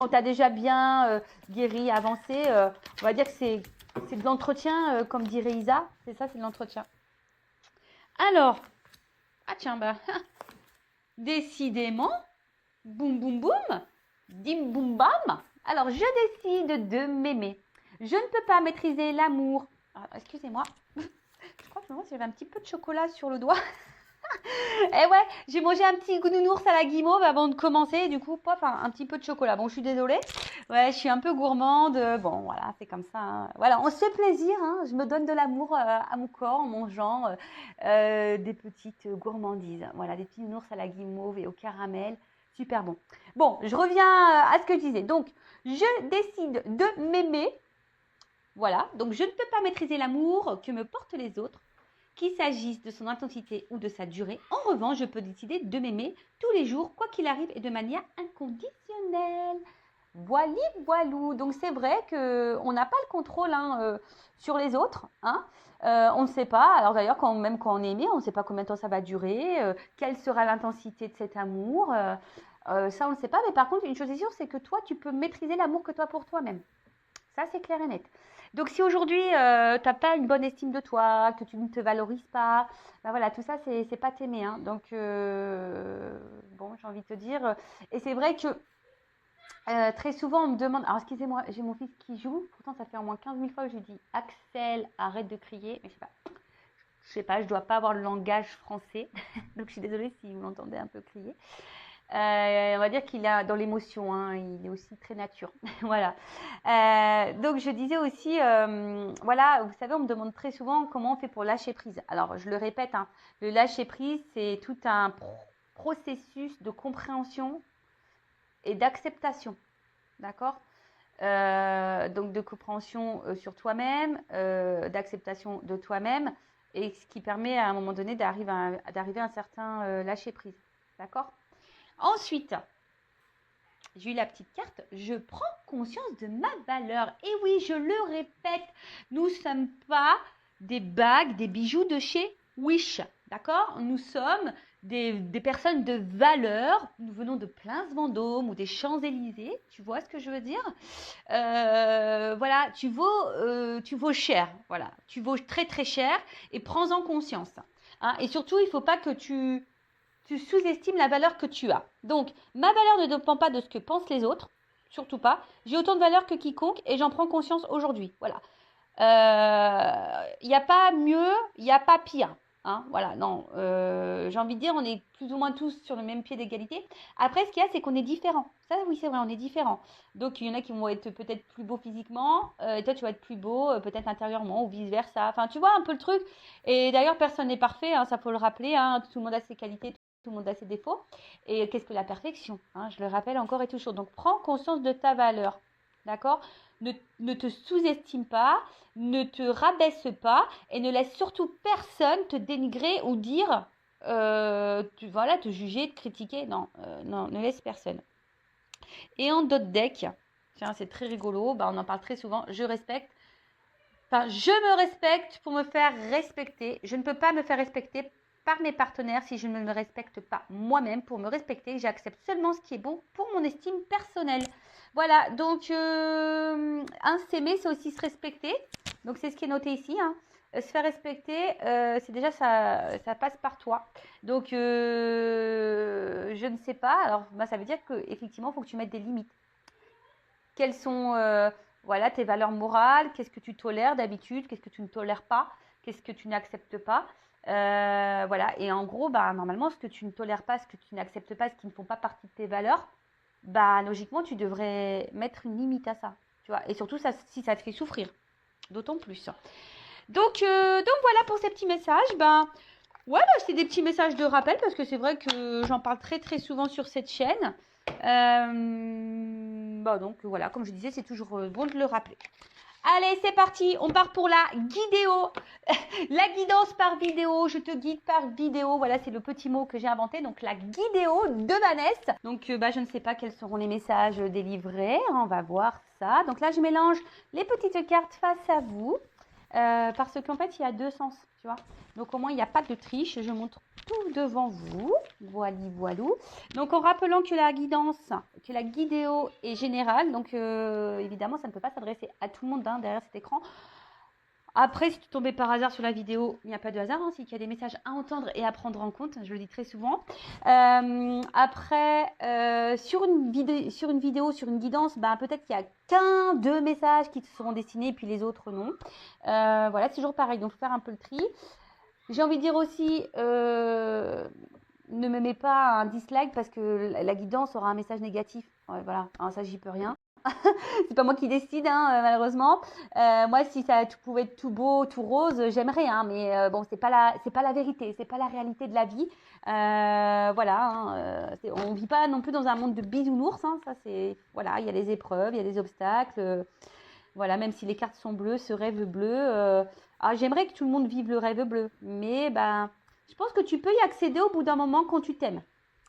on t'a déjà bien guéri, avancé, on va dire que c'est de l'entretien, comme dirait Isa. C'est ça, c'est de l'entretien. Alors, ah tiens, bah, décidément, boum boum boum, dim boum bam. Alors, je décide de m'aimer. Je ne peux pas maîtriser l'amour. Ah, excusez-moi, je crois que je me demande si j'avais un petit peu de chocolat sur le doigt. Eh ouais, j'ai mangé un petit nounours à la guimauve avant de commencer, du coup, pof, un petit peu de chocolat. Bon, je suis désolée. Ouais, je suis un peu gourmande. Bon, voilà, c'est comme ça, hein. Voilà, on se fait plaisir, hein. Je me donne de l'amour à mon corps en mangeant des petites gourmandises. Voilà, des petits nounours à la guimauve et au caramel. Super bon. Bon, je reviens à ce que je disais. Donc, je décide de m'aimer. Voilà, donc je ne peux pas maîtriser l'amour que me portent les autres, qu'il s'agisse de son intensité ou de sa durée. En revanche, je peux décider de m'aimer tous les jours, quoi qu'il arrive, et de manière inconditionnelle. Voili, voilou. Donc c'est vrai qu'on n'a pas le contrôle, hein, sur les autres, hein. On ne sait pas. Alors d'ailleurs, même quand on est aimé, on ne sait pas combien de temps ça va durer, quelle sera l'intensité de cet amour. Ça, on ne sait pas. Mais par contre, une chose est sûre, c'est que toi, tu peux maîtriser l'amour que toi pour toi-même. Ça, c'est clair et net. Donc, si aujourd'hui, tu n'as pas une bonne estime de toi, que tu ne te valorises pas, ben voilà, tout ça, c'est pas t'aimer, hein. Donc, bon, j'ai envie de te dire. Et c'est vrai que très souvent, on me demande. Alors, excusez-moi, j'ai mon fils qui joue. Pourtant, ça fait au moins 15 000 fois que je lui dis Axel, arrête de crier. Mais je sais pas. Je sais pas, je dois pas avoir le langage français. Donc, je suis désolée si vous l'entendez un peu crier. On va dire qu'il est dans l'émotion, hein, il est aussi très nature. Voilà. Donc je disais aussi, voilà, vous savez, on me demande très souvent comment on fait pour lâcher prise. Alors je le répète, hein, le lâcher prise, c'est tout un processus de compréhension et d'acceptation. D'accord. Donc de compréhension sur toi-même, d'acceptation de toi-même, et ce qui permet à un moment donné d'arriver à un certain lâcher prise. D'accord. Ensuite, j'ai eu la petite carte. Je prends conscience de ma valeur. Et oui, je le répète, nous ne sommes pas des bagues, des bijoux de chez Wish. D'accord. Nous sommes des personnes de valeur. Nous venons de Plains-Vendôme ou des Champs-Élysées. Tu vois ce que je veux dire? Voilà, tu vaux cher. Voilà, tu vaux très très cher et prends-en conscience. Hein, et surtout, il ne faut pas que tu sous-estimes la valeur que tu as. Donc, ma valeur ne dépend pas de ce que pensent les autres, surtout pas. J'ai autant de valeur que quiconque et j'en prends conscience aujourd'hui. Voilà. Il n'y a pas mieux, il n'y a pas pire. Hein, voilà, non. J'ai envie de dire, on est plus ou moins tous sur le même pied d'égalité. Après, ce qu'il y a, c'est qu'on est différents. Ça, oui, c'est vrai, on est différents. Donc, il y en a qui vont être peut-être plus beaux physiquement, et toi, tu vas être plus beau, peut-être intérieurement, ou vice-versa. Enfin, tu vois un peu le truc. Et d'ailleurs, personne n'est parfait, hein, ça faut le rappeler. Hein, tout le monde a ses qualités, tout le monde a ses défauts. Et qu'est-ce que la perfection, hein, je le rappelle encore et toujours. Donc, prends conscience de ta valeur. D'accord. Ne te sous-estime pas, ne te rabaisse pas et ne laisse surtout personne te dénigrer ou dire, voilà, te juger, te critiquer. Non, non, ne laisse personne. Et en dot deck, tiens, c'est très rigolo, bah, on en parle très souvent, je respecte. Enfin, je me respecte pour me faire respecter. Je ne peux pas me faire respecter par mes partenaires si je ne me respecte pas moi-même. Pour me respecter, j'accepte seulement ce qui est bon pour mon estime personnelle. Voilà, donc s'aimer, c'est aussi se respecter. Donc c'est ce qui est noté ici, hein. Se faire respecter, c'est déjà ça passe par toi. Donc je ne sais pas. Alors bah, ça veut dire qu'effectivement, il faut que tu mettes des limites. Quelles sont voilà, tes valeurs morales? Qu'est-ce que tu tolères d'habitude? Qu'est-ce que tu ne tolères pas? Qu'est-ce que tu n'acceptes pas? Voilà, et en gros, bah, normalement, ce que tu ne tolères pas, ce que tu n'acceptes pas, ce qui ne font pas partie de tes valeurs, bah, logiquement, tu devrais mettre une limite à ça. Tu vois, et surtout ça, si ça te fait souffrir, d'autant plus. Donc voilà pour ces petits messages. Ben, ouais, bah, c'est des petits messages de rappel parce que c'est vrai que j'en parle très très souvent sur cette chaîne. Bah donc voilà, comme je disais, c'est toujours bon de le rappeler. Allez, c'est parti, on part pour la guidéo, la guidance par vidéo, je te guide par vidéo, voilà, c'est le petit mot que j'ai inventé, donc la guidéo de Vanessa. Donc, bah, je ne sais pas quels seront les messages délivrés, on va voir ça. Donc là, je mélange les petites cartes face à vous. parce qu'en fait, il y a deux sens, tu vois. Donc, au moins, il n'y a pas de triche. Je montre tout devant vous. Voilou. Donc, en rappelant que la guidance, que la guidéo est générale. Donc, évidemment, ça ne peut pas s'adresser à tout le monde derrière cet écran. Après, si tu tombais par hasard sur la vidéo, il n'y a pas de hasard, c'est qu'il y a des messages à entendre et à prendre en compte, je le dis très souvent. Après, sur une vidéo, sur une guidance, peut-être qu'il y a qu'un, deux messages qui te seront destinés et puis les autres non. Voilà, c'est toujours pareil, donc il faut faire un peu le tri. J'ai envie de dire aussi, ne me mets pas un dislike parce que la guidance aura un message négatif. Ouais, voilà, ça j'y peux rien. C'est pas moi qui décide, malheureusement. Moi, si ça pouvait être tout beau, tout rose, j'aimerais, mais bon, c'est pas la vérité, c'est pas la réalité de la vie. Voilà, on vit pas non plus dans un monde de bisounours. Ça, c'est voilà, il y a des épreuves, il y a des obstacles. Voilà, même si les cartes sont bleues, ce rêve bleu. J'aimerais que tout le monde vive le rêve bleu, mais je pense que tu peux y accéder au bout d'un moment quand tu t'aimes.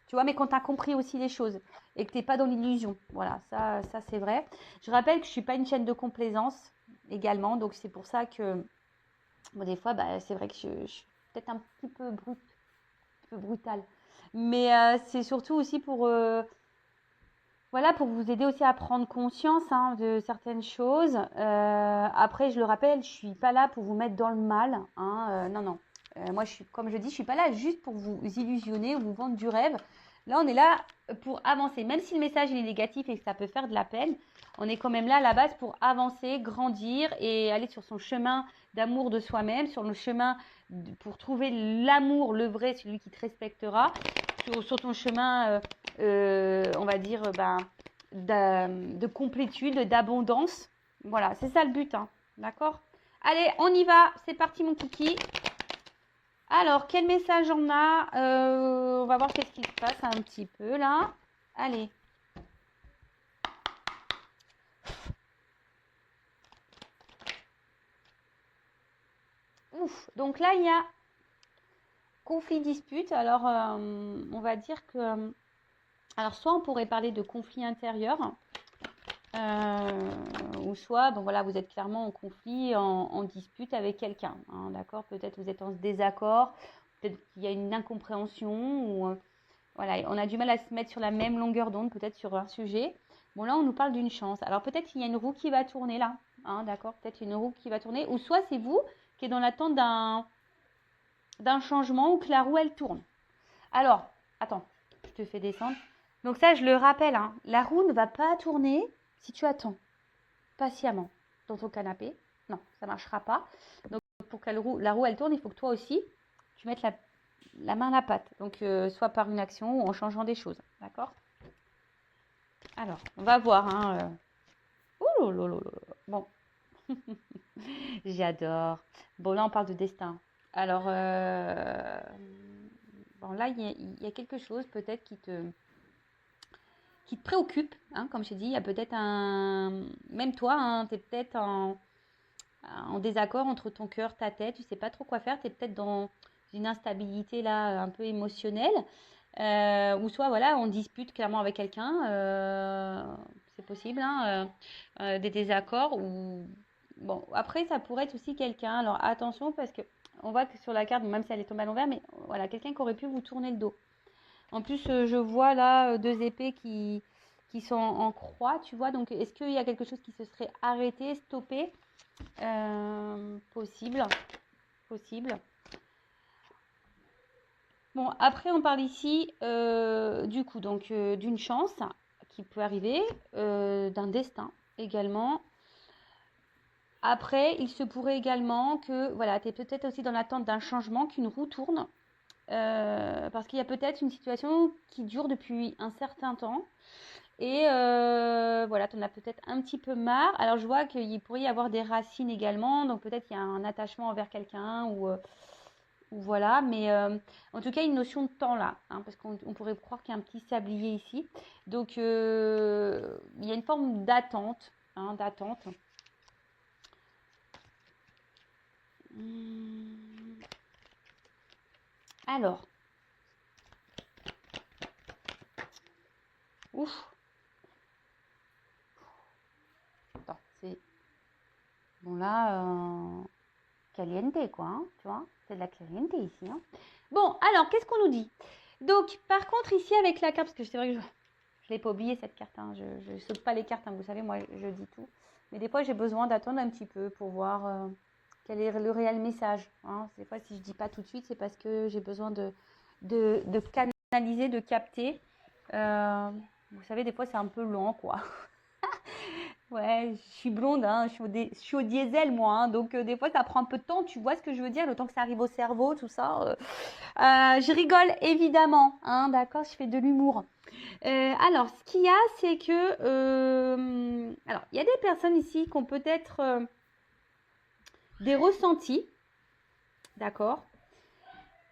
Tu vois, mais quand tu as compris aussi les choses et que tu n'es pas dans l'illusion. Voilà, ça c'est vrai. Je rappelle que je ne suis pas une chaîne de complaisance également, donc c'est pour ça que des fois, c'est vrai que je suis peut-être un petit peu brutale. Mais c'est surtout aussi pour vous aider aussi à prendre conscience de certaines choses. Après, je le rappelle, je ne suis pas là pour vous mettre dans le mal. Non. Moi, comme je dis, je ne suis pas là juste pour vous illusionner ou vous vendre du rêve. Là, on est là pour avancer. Même si le message est négatif et que ça peut faire de la peine, on est quand même là à la base pour avancer, grandir et aller sur son chemin d'amour de soi-même, sur le chemin pour trouver l'amour, le vrai, celui qui te respectera, sur ton chemin, on va dire, de complétude, d'abondance. Voilà, c'est ça le but, d'accord? Allez, on y va. C'est parti, mon kiki. Alors, quel message on a? On va voir qu'est-ce qui se passe un petit peu là. Allez. Ouf. Donc là, il y a conflit, dispute. Alors, on va dire que... alors, soit on pourrait parler de conflit intérieur, ou soit, voilà, vous êtes clairement en conflit, en dispute avec quelqu'un. D'accord? Peut-être vous êtes en désaccord, peut-être qu'il y a une incompréhension, ou voilà, on a du mal à se mettre sur la même longueur d'onde, peut-être sur un sujet. Bon, là, on nous parle d'une chance. Alors, peut-être qu'il y a une roue qui va tourner là. D'accord? Peut-être une roue qui va tourner. Ou soit c'est vous qui êtes dans l'attente d'un changement ou que la roue, elle tourne. Alors, attends, je te fais descendre. Donc ça, je le rappelle, la roue ne va pas tourner si tu attends patiemment dans ton canapé. Non, ça ne marchera pas. Donc, pour que la roue, elle tourne, il faut que toi aussi, tu mettes la main à la pâte. Donc, soit par une action ou en changeant des choses. D'accord? Alors, on va voir. Ouh là là là là. Bon. J'adore. Bon, là, on parle de destin. Alors, bon, là, il y a quelque chose peut-être qui te préoccupe. Comme je t'ai dit, il y a peut-être même toi, tu es peut-être en désaccord entre ton cœur, ta tête, tu sais pas trop quoi faire, tu es peut-être dans une instabilité là un peu émotionnelle, ou soit voilà, on dispute clairement avec quelqu'un, c'est possible, des désaccords, ou bon, après ça pourrait être aussi quelqu'un, alors attention parce que on voit que sur la carte, même si elle est tombée à l'envers, mais voilà, quelqu'un qui aurait pu vous tourner le dos. En plus, je vois là deux épées qui sont en croix, tu vois, donc est-ce qu'il y a quelque chose qui se serait arrêté, stoppé? Possible. Bon, après, on parle ici du coup, donc d'une chance qui peut arriver, d'un destin également. Après, il se pourrait également que, voilà, tu es peut-être aussi dans l'attente d'un changement, qu'une roue tourne, parce qu'il y a peut-être une situation qui dure depuis un certain temps. Et voilà, tu en as peut-être un petit peu marre. Alors, je vois qu'il pourrait y avoir des racines également. Donc, peut-être qu'il y a un attachement envers quelqu'un ou voilà. Mais en tout cas, une notion de temps là. Parce qu'on pourrait croire qu'il y a un petit sablier ici. Donc, il y a une forme d'attente. D'attente. Alors. Ouf. Attends, c'est... Bon, là... caliente, quoi, hein, tu vois. C'est de la caliente ici, hein. Bon, alors, qu'est-ce qu'on nous dit? Donc, par contre, ici, avec la carte, parce que c'est vrai que je ne l'ai pas oublié, cette carte, hein, je ne saute pas les cartes, hein, vous savez, moi, je dis tout. Mais des fois, j'ai besoin d'attendre un petit peu pour voir quel est le réel message, hein. Des fois, si je ne dis pas tout de suite, c'est parce que j'ai besoin de canaliser, de capter. Vous savez, des fois, c'est un peu lent, quoi. Ouais, je suis blonde, hein, je suis au diesel, moi, hein, donc des fois, ça prend un peu de temps, tu vois ce que je veux dire, le temps que ça arrive au cerveau, tout ça. Je rigole, évidemment, hein, d'accord, je fais de l'humour. Alors, ce qu'il y a, c'est que... alors, il y a des personnes ici qui ont peut-être des ressentis, d'accord,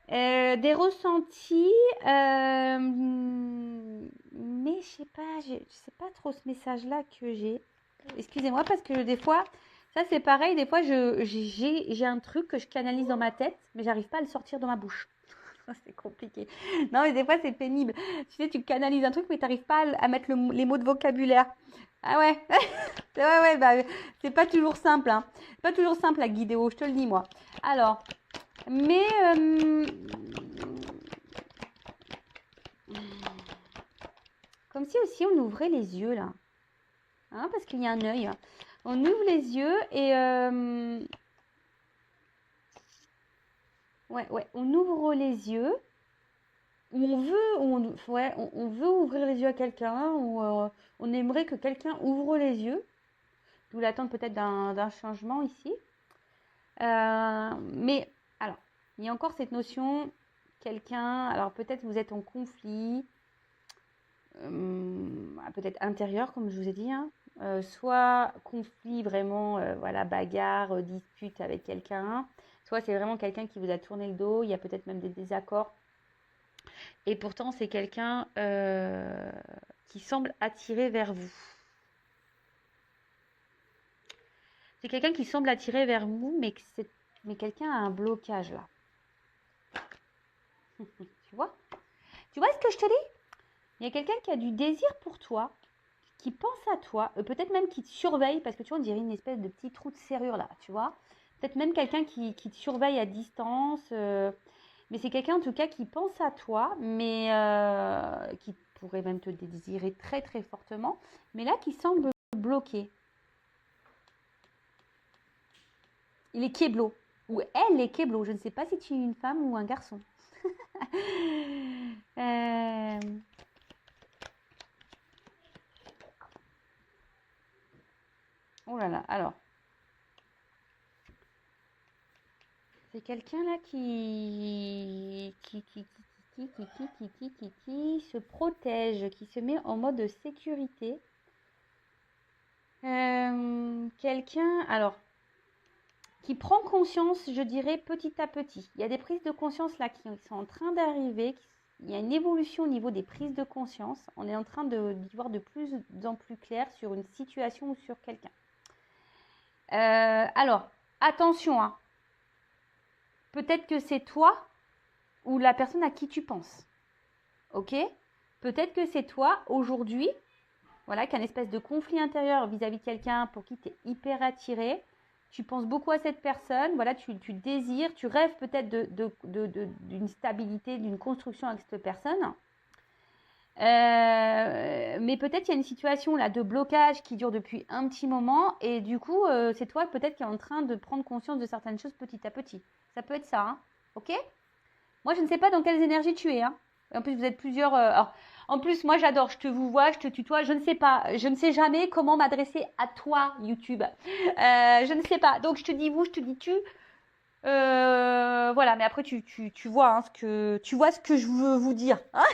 des ressentis, mais je sais pas trop ce message-là que j'ai. Excusez-moi parce que des fois, ça c'est pareil, des fois j'ai un truc que je canalise dans ma tête, mais j'arrive pas à le sortir de ma bouche. C'est compliqué. Non, mais des fois c'est pénible. Tu sais, tu canalises un truc, mais tu n'arrives pas à mettre les mots de vocabulaire. Ah ouais, ouais, bah, c'est pas toujours simple, hein. C'est pas toujours simple la guidéo, je te le dis moi. Alors, mais comme si aussi on ouvrait les yeux là, hein, parce qu'il y a un œil. On ouvre les yeux et ouais, on ouvre les yeux. Où on veut ouvrir les yeux à quelqu'un, ou on aimerait que quelqu'un ouvre les yeux, d'où l'attente peut-être d'un changement ici. Mais alors, il y a encore cette notion, quelqu'un, alors peut-être vous êtes en conflit, peut-être intérieur, comme je vous ai dit, hein, soit conflit vraiment, voilà, bagarre, dispute avec quelqu'un, soit c'est vraiment quelqu'un qui vous a tourné le dos, il y a peut-être même des désaccords. Et pourtant, c'est quelqu'un qui semble attiré vers vous. C'est quelqu'un qui semble attiré vers vous, mais quelqu'un a un blocage là. Tu vois? Tu vois ce que je te dis? Il y a quelqu'un qui a du désir pour toi, qui pense à toi, peut-être même qui te surveille, parce que tu vois, on dirait une espèce de petit trou de serrure là, tu vois? Peut-être même quelqu'un qui te surveille à distance, mais c'est quelqu'un en tout cas qui pense à toi, mais qui pourrait même te désirer très très fortement, mais là qui semble bloqué. Il est kéblo, ou elle est kéblo, je ne sais pas si tu es une femme ou un garçon. Oh là là, alors. C'est quelqu'un là qui se protège, qui se met en mode sécurité. Quelqu'un, alors, qui prend conscience, je dirais, petit à petit. Il y a des prises de conscience là qui sont en train d'arriver. Il y a une évolution au niveau des prises de conscience. On est en train d'y voir de plus en plus clair sur une situation ou sur quelqu'un. Alors, attention, hein. Peut-être que c'est toi ou la personne à qui tu penses. Ok? Peut-être que c'est toi aujourd'hui, voilà, qu'un espèce de conflit intérieur vis-à-vis de quelqu'un pour qui tu es hyper attiré. Tu penses beaucoup à cette personne, voilà, tu désires, tu rêves peut-être d'une stabilité, d'une construction avec cette personne. Mais peut-être il y a une situation là de blocage qui dure depuis un petit moment et du coup, c'est toi peut-être qui est en train de prendre conscience de certaines choses petit à petit. Ça peut être ça, hein, ok? Moi, je ne sais pas dans quelles énergies tu es, hein. En plus, vous êtes plusieurs. Alors, en plus, moi, j'adore. Je te vous vois, je te tutoie. Je ne sais pas. Je ne sais jamais comment m'adresser à toi, YouTube. Je ne sais pas. Donc, je te dis vous, je te dis tu. Voilà. Mais après, tu vois hein, tu vois ce que je veux vous dire. Hein.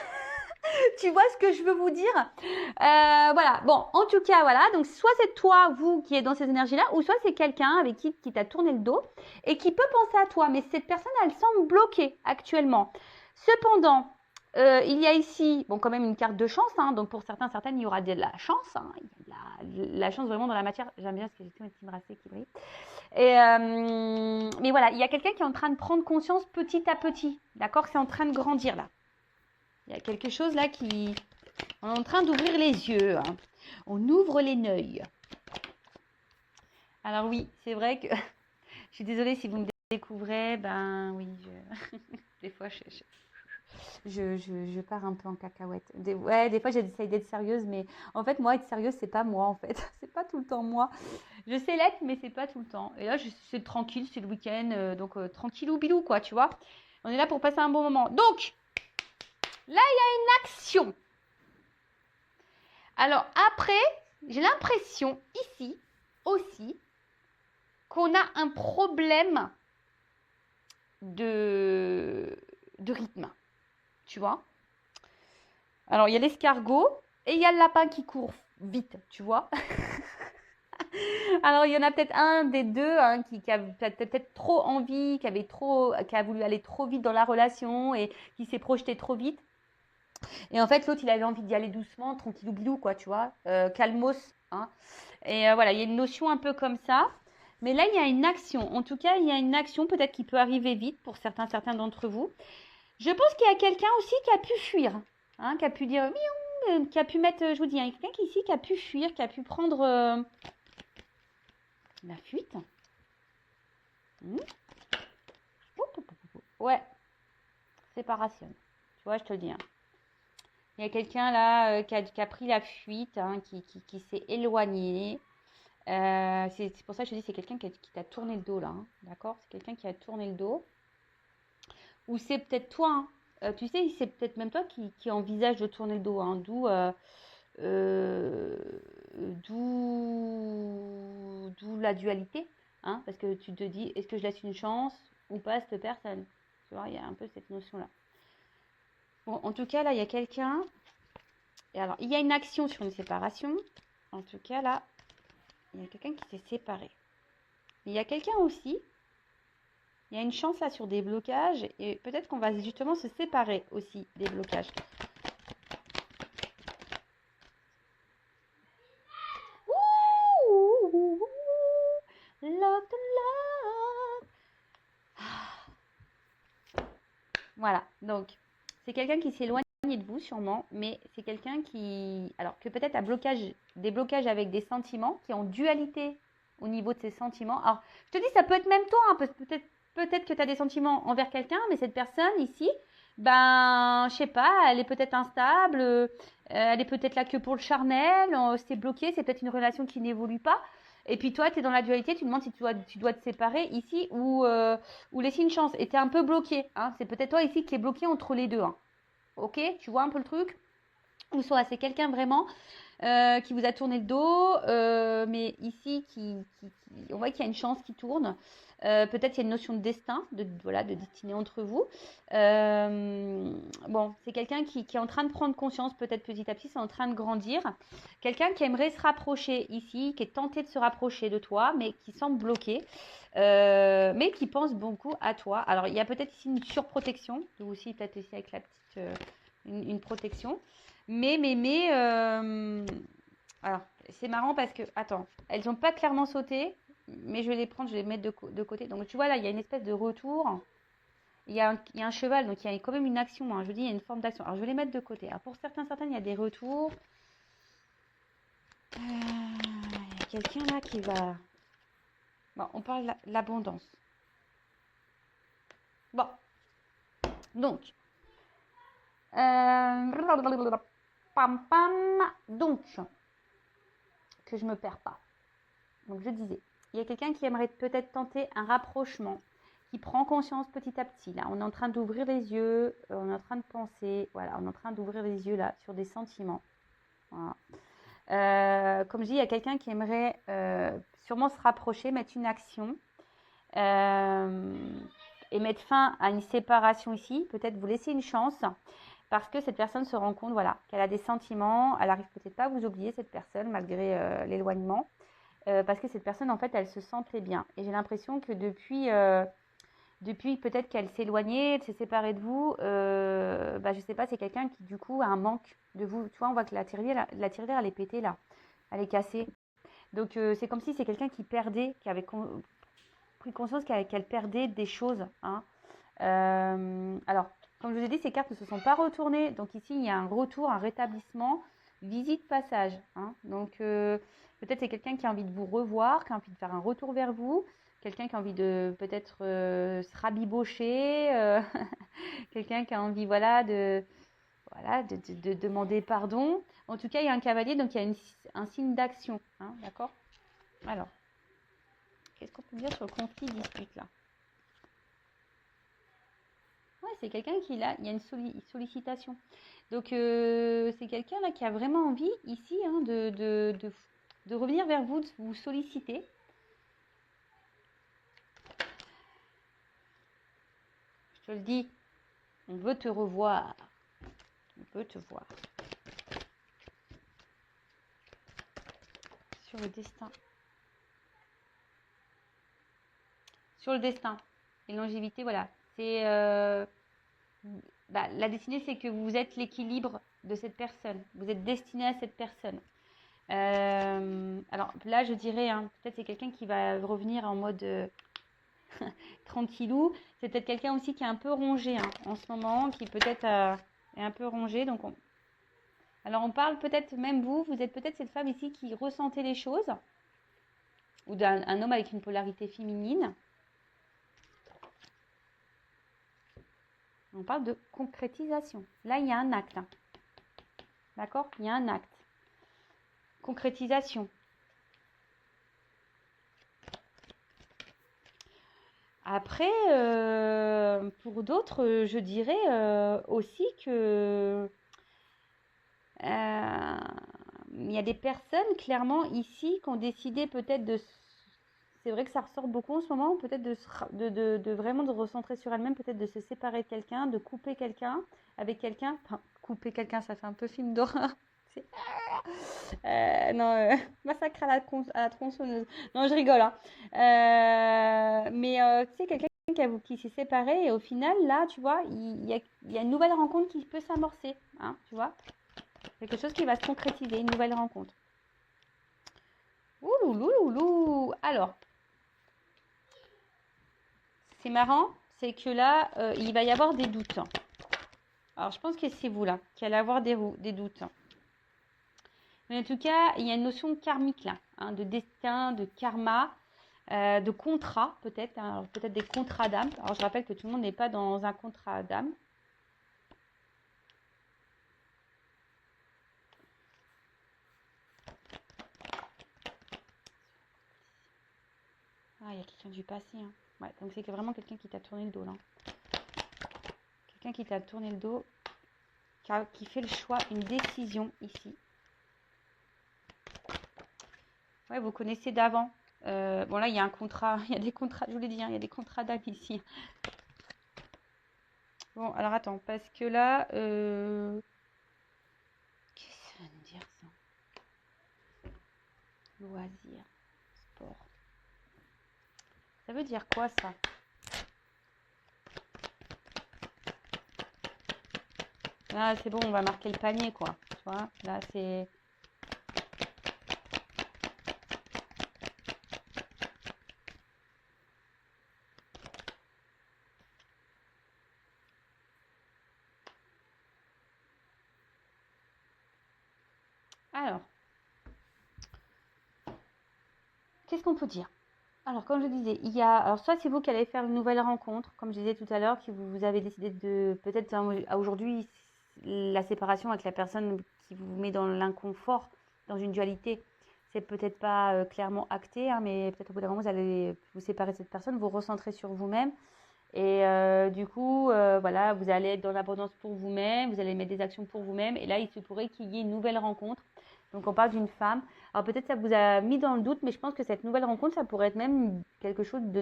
Tu vois ce que je veux vous dire. Voilà. Bon, en tout cas, voilà. Donc, soit c'est toi, vous, qui êtes dans ces énergies-là, ou soit c'est quelqu'un avec qui t'a tourné le dos et qui peut penser à toi. Mais cette personne, elle semble bloquée actuellement. Cependant, il y a ici, bon, quand même une carte de chance. Hein, donc, pour certaines, il y aura de la chance. Hein, il y a la chance vraiment dans la matière. J'aime bien ce que j'ai dit, une racée qui brille. Mais voilà, il y a quelqu'un qui est en train de prendre conscience petit à petit. D'accord? C'est en train de grandir là. Il y a quelque chose là qui... On est en train d'ouvrir les yeux. Hein. On ouvre les yeux. Alors oui, c'est vrai que... Je suis désolée si vous me découvrais, ben oui, des fois, je pars un peu en cacahuète. Des fois, j'essaye d'être sérieuse, mais en fait, moi, être sérieuse, c'est pas moi, en fait. C'est pas tout le temps moi. Je sais l'être, mais c'est pas tout le temps. Et là, c'est tranquille, c'est le week-end, donc tranquillou bilou, quoi, tu vois. On est là pour passer un bon moment. Donc, là, il y a une action. Alors, après, j'ai l'impression, ici, aussi, qu'on a un problème de rythme, tu vois. Alors, il y a l'escargot et il y a le lapin qui court vite, tu vois. Alors, il y en a peut-être un des deux qui a peut-être trop envie, qui a voulu aller trop vite dans la relation et qui s'est projeté trop vite. Et en fait, l'autre, il avait envie d'y aller doucement, tranquillou bilou, quoi, tu vois, calmos. Hein. Et voilà, il y a une notion un peu comme ça. Mais là, il y a une action. En tout cas, il y a une action peut-être qui peut arriver vite pour certains d'entre vous. Je pense qu'il y a quelqu'un aussi qui a pu fuir, hein, qui a pu dire miaou, qui a pu mettre, je vous dis, il y a quelqu'un ici qui a pu fuir, qui a pu prendre la fuite. Ouais, séparation. Tu vois, je te le dis. Hein. Il y a quelqu'un là qui a pris la fuite, hein, qui s'est éloigné. C'est pour ça que je te dis, c'est quelqu'un qui t'a tourné le dos là. Hein, d'accord. C'est quelqu'un qui a tourné le dos. Ou c'est peut-être toi. Hein. Tu sais, c'est peut-être même toi qui envisage de tourner le dos. Hein, d'où la dualité. Hein, parce que tu te dis, est-ce que je laisse une chance ou pas à cette personne? Tu vois, il y a un peu cette notion-là. Bon, en tout cas, là, il y a quelqu'un. Et alors, il y a une action sur une séparation. En tout cas, là, il y a quelqu'un qui s'est séparé. Mais il y a quelqu'un aussi. Il y a une chance là sur des blocages. Et peut-être qu'on va justement se séparer aussi des blocages. Ouh, love the love. Voilà, donc c'est quelqu'un qui s'éloigne de vous sûrement, mais c'est quelqu'un qui, alors que peut-être a des blocages avec des sentiments, qui ont dualité au niveau de ses sentiments. Alors, je te dis, ça peut être même toi, hein, peut-être que tu as des sentiments envers quelqu'un, mais cette personne ici, ben, je sais pas, elle est peut-être instable, elle est peut-être là que pour le charnel, c'est bloqué, c'est peut-être une relation qui n'évolue pas. Et puis toi, tu es dans la dualité, tu te demandes si tu dois te séparer ici ou laisser une chance. Et tu es un peu bloqué. Hein. C'est peut-être toi ici qui est bloqué entre les deux. Hein. Ok, tu vois un peu le truc? Ou soit c'est quelqu'un vraiment qui vous a tourné le dos, mais ici, on voit qu'il y a une chance qui tourne. Peut-être qu'il y a une notion de destin, voilà, de destinée entre vous. Bon, c'est quelqu'un qui est en train de prendre conscience, peut-être petit à petit, c'est en train de grandir. Quelqu'un qui aimerait se rapprocher ici, qui est tenté de se rapprocher de toi, mais qui semble bloqué, mais qui pense beaucoup à toi. Alors, il y a peut-être ici une surprotection, ou aussi peut-être ici avec la petite, une protection. Mais, alors, c'est marrant parce que, attends, elles n'ont pas clairement sauté, mais je vais les prendre, je vais les mettre de côté. Donc, tu vois, là, il y a une espèce de retour. Il y a un cheval, donc il y a quand même une action. Hein. Je vous dis, il y a une forme d'action. Alors, je vais les mettre de côté. Alors, pour certaines, il y a des retours. Il y a quelqu'un là qui va... Bon, on parle de l'abondance. Bon. Donc. Pam, pam. Donc, que je me perds pas. Donc, je disais, il y a quelqu'un qui aimerait peut-être tenter un rapprochement, qui prend conscience petit à petit. Là, on est en train d'ouvrir les yeux, on est en train de penser, voilà, on est en train d'ouvrir les yeux là sur des sentiments. Voilà. Comme je dis, il y a quelqu'un qui aimerait sûrement se rapprocher, mettre une action et mettre fin à une séparation ici. Peut-être vous laisser une chance parce que cette personne se rend compte, voilà, qu'elle a des sentiments. Elle arrive peut-être pas à vous oublier cette personne malgré l'éloignement. Parce que cette personne, en fait, elle se sentait bien. Et j'ai l'impression que depuis peut-être qu'elle s'est éloignée, elle s'est séparée de vous, je sais pas, c'est quelqu'un qui, du coup, a un manque de vous. Tu vois, on voit que la tirelire, elle est pétée, là. Elle est cassée. Donc, c'est comme si c'est quelqu'un qui perdait, qui avait pris conscience qu'elle perdait des choses. Hein. Alors, comme je vous ai dit, ces cartes ne se sont pas retournées. Donc, ici, il y a un retour, un rétablissement, visite, passage. Hein. Donc, peut-être c'est quelqu'un qui a envie de vous revoir, qui a envie de faire un retour vers vous, quelqu'un qui a envie de peut-être se rabibocher, quelqu'un qui a envie, voilà, de demander pardon. En tout cas, il y a un cavalier, donc il y a un signe d'action, hein, d'accord? Alors, qu'est-ce qu'on peut dire sur le conflit dispute là? Ouais, c'est quelqu'un il y a une sollicitation. Donc, c'est quelqu'un là qui a vraiment envie ici hein, de revenir vers vous, de vous solliciter. Je te le dis, on veut te revoir. On veut te voir. Sur le destin. Sur le destin. Et longévité, voilà. C'est la destinée, c'est que vous êtes l'équilibre de cette personne. Vous êtes destiné à cette personne. Alors là, je dirais, hein, peut-être c'est quelqu'un qui va revenir en mode tranquillou. C'est peut-être quelqu'un aussi qui est un peu rongé hein, en ce moment, qui peut-être est un peu rongé. Donc alors on parle peut-être même vous êtes peut-être cette femme ici qui ressentait les choses, ou d'un homme avec une polarité féminine. On parle de concrétisation. Là, il y a un acte. Hein. D'accord? Il y a un acte. Concrétisation. Après, pour d'autres, je dirais aussi que il y a des personnes clairement ici qui ont décidé peut-être de... C'est vrai que ça ressort beaucoup en ce moment, peut-être de vraiment de recentrer sur elle-même, peut-être de se séparer de quelqu'un, de couper quelqu'un avec quelqu'un. Enfin, couper quelqu'un, ça fait un peu film d'horreur. Massacre à la tronçonneuse. Non, je rigole. Hein. Mais tu sais, quelqu'un qui s'est séparé et au final, là, tu vois, il y a une nouvelle rencontre qui peut s'amorcer. Hein, tu vois, quelque chose qui va se concrétiser, une nouvelle rencontre. Ouloulouloulou. Alors, c'est marrant, c'est que là, il va y avoir des doutes. Alors, je pense que c'est vous, là, qui allez avoir des doutes. Mais en tout cas, il y a une notion karmique, là, hein, de destin, de karma, de contrat, peut-être. Hein, peut-être des contrats d'âme. Alors, je rappelle que tout le monde n'est pas dans un contrat d'âme. Ah, il y a quelqu'un du passé. Hein. Ouais, donc c'est vraiment quelqu'un qui t'a tourné le dos, là. Quelqu'un qui t'a tourné le dos, qui fait le choix, une décision ici. Ouais, vous connaissez d'avant. Bon, là, il y a un contrat. Il y a des contrats, je vous l'ai dit, hein, il y a des contrats d'âme ici. Bon, alors attends, parce que là... Qu'est-ce que ça veut dire, ça? Loisir, sport. Ça veut dire quoi, ça? Là, c'est bon, on va marquer le panier, quoi. Tu vois, là, c'est... Alors, qu'est-ce qu'on peut dire? Alors, comme je disais, il y a... Alors, soit c'est vous qui allez faire une nouvelle rencontre, comme je disais tout à l'heure, que vous avez décidé de... Peut-être aujourd'hui, la séparation avec la personne qui vous met dans l'inconfort, dans une dualité, c'est peut-être pas clairement acté, hein, mais peut-être au bout d'un moment, vous allez vous séparer de cette personne, vous recentrer sur vous-même. Et du coup, voilà, vous allez être dans l'abondance pour vous-même, vous allez mettre des actions pour vous-même. Et là, il se pourrait qu'il y ait une nouvelle rencontre. Donc, on parle d'une femme. Alors, peut-être ça vous a mis dans le doute, mais je pense que cette nouvelle rencontre, ça pourrait être même quelque chose de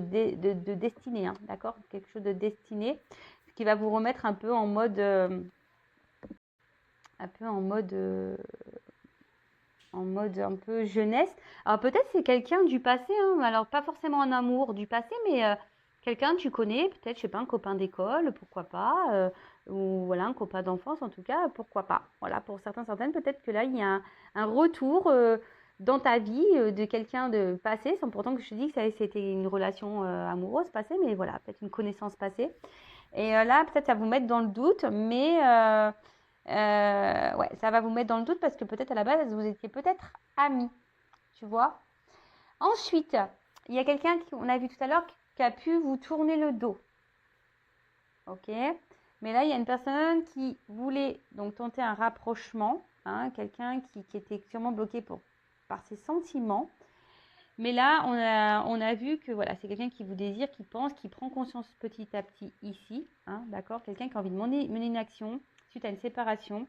destiné, hein, d'accord? Quelque chose de destiné, ce qui va vous remettre un peu en mode... un peu jeunesse. Alors, peut-être c'est quelqu'un du passé, hein, alors pas forcément un amour du passé, mais... quelqu'un que tu connais, peut-être, je sais pas, un copain d'école, pourquoi pas, ou voilà, un copain d'enfance, en tout cas, pourquoi pas. Voilà, pour certaines, peut-être que là, il y a un retour dans ta vie de quelqu'un de passé, sans pourtant que je te dis que c'était une relation amoureuse passée, mais voilà, peut-être une connaissance passée. Et là, peut-être ça va vous mettre dans le doute, mais ouais, ça va vous mettre dans le doute parce que peut-être à la base, vous étiez peut-être amis, tu vois. Ensuite, il y a quelqu'un on a vu tout à l'heure qui a pu vous tourner le dos. Ok. Mais là, il y a une personne qui voulait donc tenter un rapprochement, hein, quelqu'un qui était sûrement bloqué par ses sentiments. Mais là, on a vu que voilà, c'est quelqu'un qui vous désire, qui pense, qui prend conscience petit à petit ici, hein, d'accord. Quelqu'un qui a envie de mener une action suite à une séparation,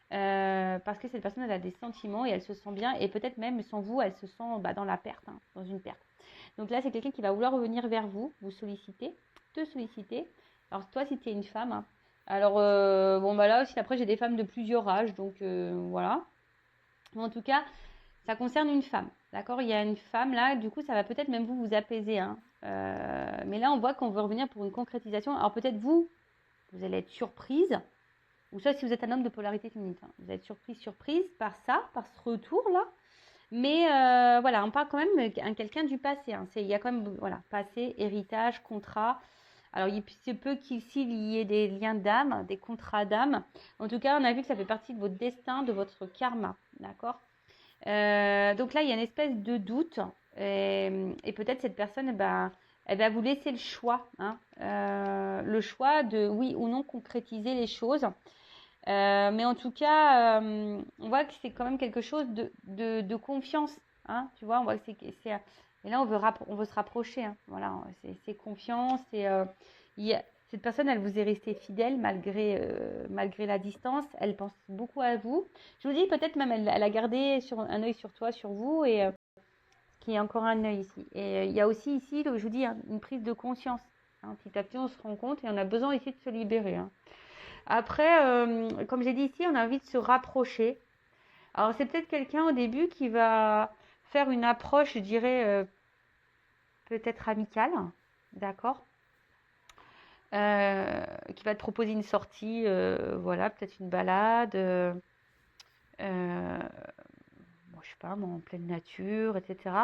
parce que cette personne elle a des sentiments et elle se sent bien, et peut-être même sans vous, elle se sent dans la perte, hein, dans une perte. Donc là, c'est quelqu'un qui va vouloir revenir vers vous, solliciter, te solliciter. Alors toi, si tu es une femme, hein, alors bon bah là aussi après j'ai des femmes de plusieurs âges, donc voilà. Mais en tout cas, ça concerne une femme, d'accord. Il y a une femme là, du coup ça va peut-être même vous apaiser, hein. Mais là on voit qu'on veut revenir pour une concrétisation. Alors peut-être vous allez être surprise, ou soit si vous êtes un homme de polarité féminine, hein, vous allez être surprise par ça, par ce retour là. Mais voilà, on parle quand même de quelqu'un du passé, hein. Il y a quand même, voilà, passé, héritage, contrat. Alors, il se peut qu'ici, il y ait des liens d'âme, des contrats d'âme. En tout cas, on a vu que ça fait partie de votre destin, de votre karma, d'accord. Donc là, il y a une espèce de doute. Et peut-être cette personne, elle va vous laisser le choix, hein, le choix de oui ou non concrétiser les choses. Mais en tout cas, on voit que c'est quand même quelque chose de confiance, hein, tu vois, on voit que c'est et là, on veut se rapprocher, hein, voilà, c'est confiance, cette personne, elle vous est restée fidèle malgré la distance, elle pense beaucoup à vous. Je vous dis, peut-être même, elle a gardé un œil sur toi, sur vous, et qu'il y a encore un œil ici. Et il y a aussi ici, je vous dis, hein, une prise de conscience, hein, petit à petit, on se rend compte, et on a besoin ici de se libérer, hein. Après, comme j'ai dit ici, on a envie de se rapprocher. Alors, c'est peut-être quelqu'un au début qui va faire une approche, je dirais, peut-être amicale, d'accord, qui va te proposer une sortie, voilà, peut-être une balade, bon, je sais pas, en pleine nature, etc.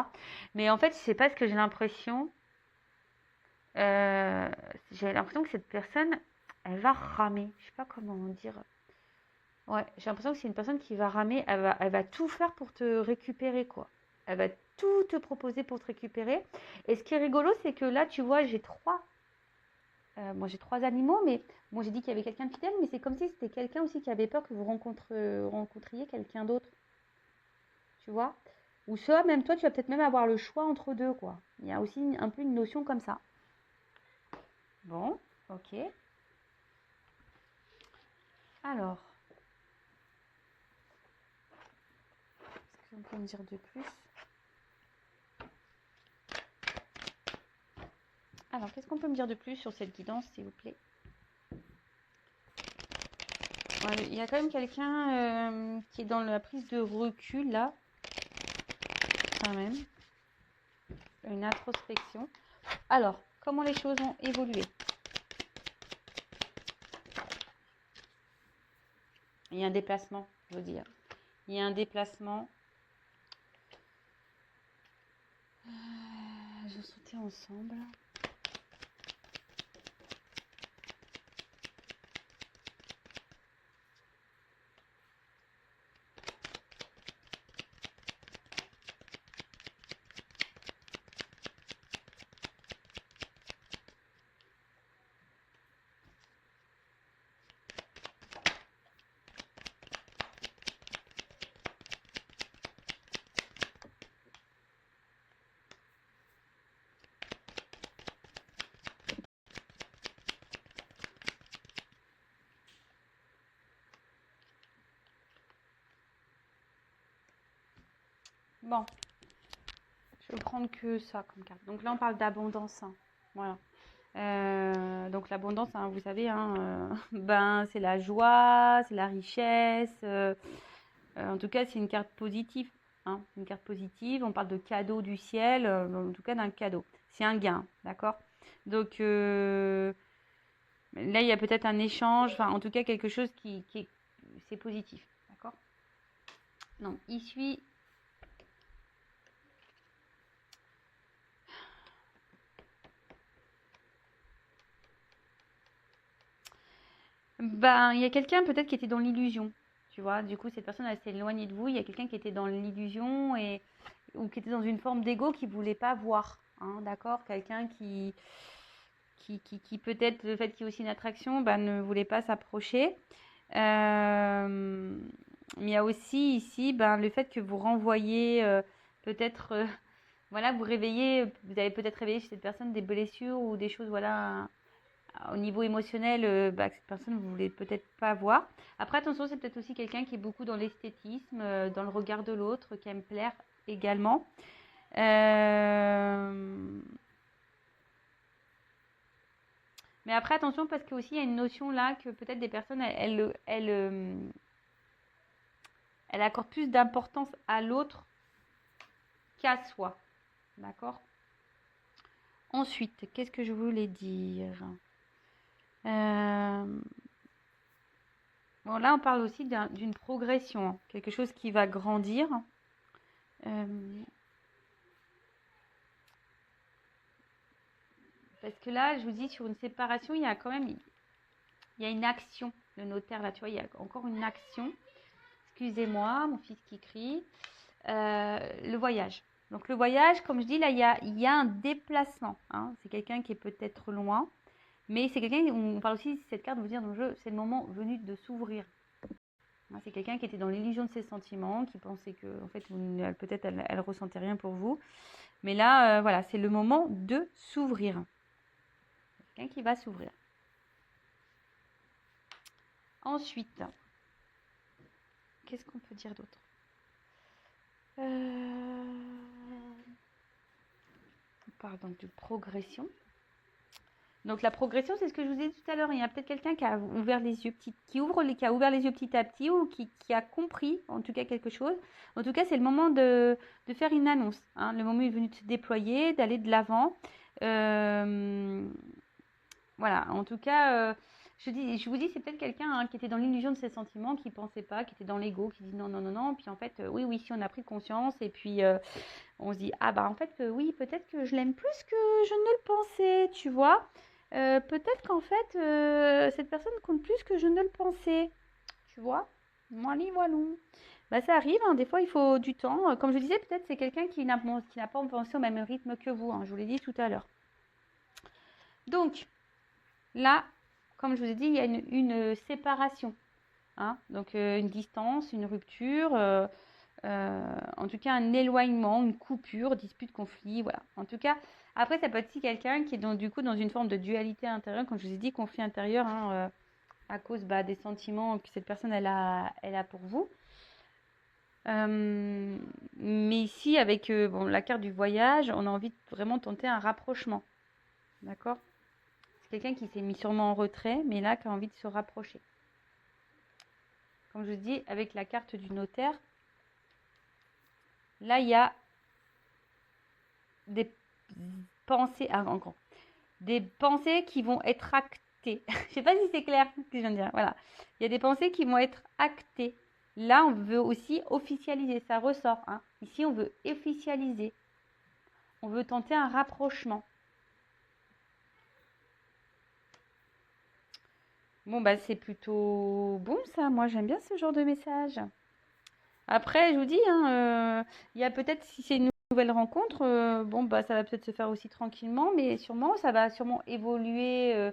Mais en fait, je sais pas ce que j'ai l'impression que cette personne, elle va ramer. Je sais pas comment dire. Ouais, j'ai l'impression que c'est une personne qui va ramer, elle va tout faire pour te récupérer, quoi. Elle va tout te proposer pour te récupérer. Et ce qui est rigolo, c'est que là, tu vois, j'ai trois animaux, mais bon, j'ai dit qu'il y avait quelqu'un de fidèle, mais c'est comme si c'était quelqu'un aussi qui avait peur que vous rencontriez quelqu'un d'autre, tu vois. Ou soit, même toi, tu vas peut-être même avoir le choix entre deux, quoi. Il y a aussi un peu une notion comme ça. Bon, ok. Alors, qu'est-ce qu'on peut me dire de plus? Alors, qu'est-ce qu'on peut me dire de plus sur cette guidance, s'il vous plaît? Ouais, il y a quand même quelqu'un qui est dans la prise de recul, là, quand même. Une introspection. Alors, comment les choses ont évolué? Il y a un déplacement, je veux dire. Il y a un déplacement. Je sautais ensemble. Bon, je vais prendre que ça comme carte. Donc là, on parle d'abondance, hein. Voilà. Donc l'abondance, hein, vous savez, hein, c'est la joie, c'est la richesse. En tout cas, c'est une carte positive, hein, une carte positive. On parle de cadeau du ciel, en tout cas d'un cadeau. C'est un gain, d'accord. Donc là, il y a peut-être un échange, enfin, en tout cas quelque chose c'est positif, d'accord. Donc, il suit. Il y a quelqu'un peut-être qui était dans l'illusion, tu vois. Du coup, cette personne, elle s'est éloignée de vous. Il y a quelqu'un qui était dans l'illusion ou qui était dans une forme d'ego qui voulait pas voir, hein, d'accord? Quelqu'un qui peut-être, le fait qu'il y ait aussi une attraction, bah, ne voulait pas s'approcher. Mais il y a aussi ici ben, le fait que vous renvoyez peut-être, voilà, vous avez peut-être réveillé chez cette personne des blessures ou des choses, voilà, au niveau émotionnel, bah, que cette personne ne voulait peut-être pas voir. Après, attention, c'est peut-être aussi quelqu'un qui est beaucoup dans l'esthétisme, dans le regard de l'autre, qui aime plaire également. Mais après, attention, parce qu'il y a une notion là que peut-être des personnes, elles accordent plus d'importance à l'autre qu'à soi. D'accord? Ensuite, qu'est-ce que je voulais dire? Bon, là, on parle aussi d'une progression, hein, quelque chose qui va grandir. Parce que là, je vous dis, sur une séparation, il y a quand même une action. Le notaire, là, tu vois, il y a encore une action. Excusez-moi, mon fils qui crie. Le voyage. Donc, le voyage, comme je dis, là, il y a un déplacement. Hein. C'est quelqu'un qui est peut-être loin. Mais c'est quelqu'un, on parle aussi de cette carte, de vous dire, c'est le moment venu de s'ouvrir. Hein, c'est quelqu'un qui était dans l'illusion de ses sentiments, qui pensait que, en fait, peut-être elle ressentait rien pour vous. Mais là, voilà, c'est le moment de s'ouvrir. Quelqu'un qui va s'ouvrir. Ensuite, qu'est-ce qu'on peut dire d'autre? On parle donc de progression. Donc la progression, c'est ce que je vous ai dit tout à l'heure. Il y a peut-être quelqu'un qui a ouvert les yeux qui a ouvert les yeux petit à petit ou qui a compris en tout cas quelque chose. En tout cas, c'est le moment de faire une annonce. Hein. Le moment est venu de se déployer, d'aller de l'avant. Voilà, en tout cas, je vous dis, c'est peut-être quelqu'un hein, qui était dans l'illusion de ses sentiments, qui ne pensait pas, qui était dans l'ego, qui dit non, non, non, non. Puis en fait, oui, si on a pris conscience et puis on se dit, ah bah en fait, oui, peut-être que je l'aime plus que je ne le pensais, tu vois. Peut-être qu'en fait, cette personne compte plus que je ne le pensais, tu vois. Voilà, voilà. Bah, ça arrive, hein, des fois il faut du temps. Comme je disais, peut-être c'est quelqu'un qui n'a pas pensé au même rythme que vous, hein, je vous l'ai dit tout à l'heure. Donc, là, comme je vous ai dit, il y a une séparation. Hein, donc, une distance, une rupture, en tout cas un éloignement, une coupure, dispute, conflit, voilà. En tout cas, après, ça peut être aussi quelqu'un qui est du coup dans une forme de dualité intérieure, comme je vous ai dit, conflit intérieur, hein, à cause des sentiments que cette personne elle a pour vous. Mais ici, avec la carte du voyage, on a envie de vraiment tenter un rapprochement. D'accord? C'est quelqu'un qui s'est mis sûrement en retrait, mais là, qui a envie de se rapprocher. Comme je vous dis, avec la carte du notaire, là, il y a des pensées, encore, des pensées qui vont être actées. Je ne sais pas si c'est clair ce que je viens de dire. Voilà. Il y a des pensées qui vont être actées. Là, on veut aussi officialiser. Ça ressort. Hein. Ici, on veut officialiser. On veut tenter un rapprochement. Bon, bah, c'est plutôt bon, ça. Moi, j'aime bien ce genre de message. Après, je vous dis, hein, il y a peut-être, si c'est une nouvelle rencontre, bon, bah, ça va peut-être se faire aussi tranquillement, mais sûrement, ça va sûrement évoluer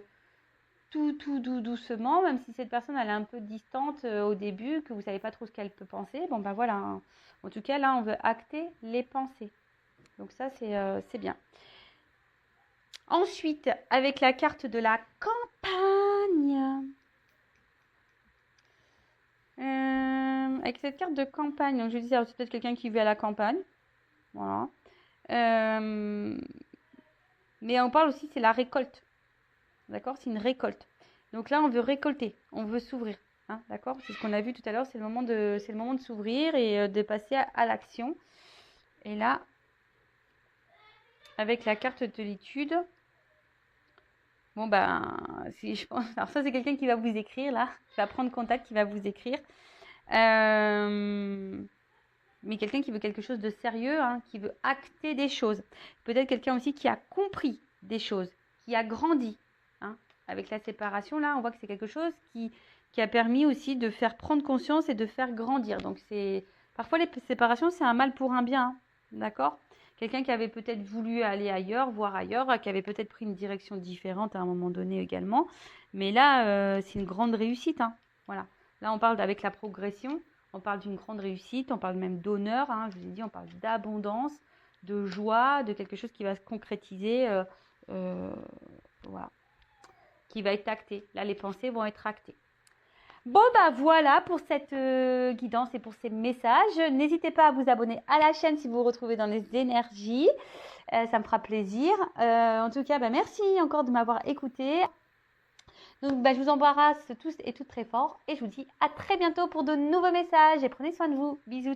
tout doucement, même si cette personne, elle est un peu distante au début, que vous ne savez pas trop ce qu'elle peut penser. Bon, bah voilà. Hein. En tout cas, là, on veut acter les pensées. Donc ça, c'est bien. Ensuite, avec la carte de la campagne. Avec cette carte de campagne, donc je disais, c'est peut-être quelqu'un qui vit à la campagne. Voilà. Mais on parle aussi, c'est la récolte. D'accord? C'est une récolte. Donc là, on veut récolter, on veut s'ouvrir. Hein, d'accord? C'est ce qu'on a vu tout à l'heure, c'est le moment de s'ouvrir et de passer à l'action. Et là, avec la carte de l'étude, bon ben, si je pense, alors ça c'est quelqu'un qui va vous écrire là, qui va prendre contact, qui va vous écrire. Mais quelqu'un qui veut quelque chose de sérieux, hein, qui veut acter des choses. Peut-être quelqu'un aussi qui a compris des choses, qui a grandi. Hein. Avec la séparation, là, on voit que c'est quelque chose qui a permis aussi de faire prendre conscience et de faire grandir. Donc, parfois, les séparations, c'est un mal pour un bien. Hein, d'accord? Quelqu'un qui avait peut-être voulu aller ailleurs, voir ailleurs, qui avait peut-être pris une direction différente à un moment donné également. Mais là, c'est une grande réussite, hein. Voilà. Là, on parle avec la progression, on parle d'une grande réussite, on parle même d'honneur, hein. Je vous ai dit, on parle d'abondance, de joie, de quelque chose qui va se concrétiser, voilà, qui va être acté. Là, les pensées vont être actées. Bon, bah voilà pour cette guidance et pour ces messages. N'hésitez pas à vous abonner à la chaîne si vous vous retrouvez dans les énergies. Ça me fera plaisir. En tout cas, bah, merci encore de m'avoir écouté. Donc, bah, je vous embrasse tous et toutes très fort. Et je vous dis à très bientôt pour de nouveaux messages. Et prenez soin de vous. Bisous.